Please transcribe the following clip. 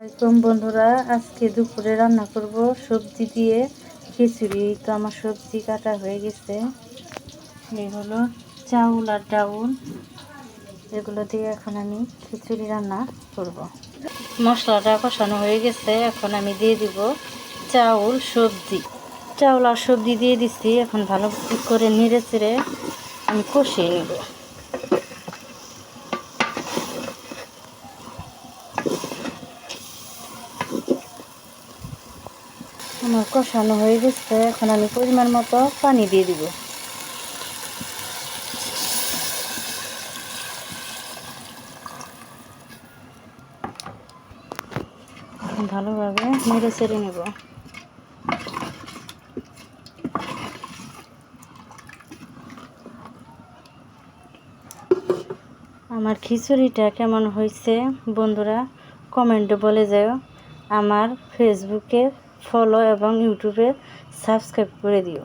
আসসালামাইকুম বন্ধুরা, আজকে দুপুরে রান্না করব সবজি দিয়ে খিচুড়ি। তো আমার সবজি কাটা হয়ে গেছে। এই হলো চাউল আর ডাউল, এগুলো দিয়ে এখন আমি খিচুড়ি রান্না করব। মশলাটা কষানো হয়ে গেছে, এখন আমি দিয়ে দিব চাউল আর সবজি দিয়ে দিচ্ছি। এখন ভালো করে নেড়ে চেড়ে আমি কষিয়ে নেব। আমার কষানো হয়ে গেছে, এখন আমি পরিমাণ মতো পানি দিয়ে দিব। ভালোভাবে নেড়ে চেড়ে নেব। আমার খিচুড়িটা কেমন হয়েছে বন্ধুরা কমেন্টে বলে যাও। আমার ফেসবুকে ফলো এবং ইউটিউবে সাবস্ক্রাইব করে দিও।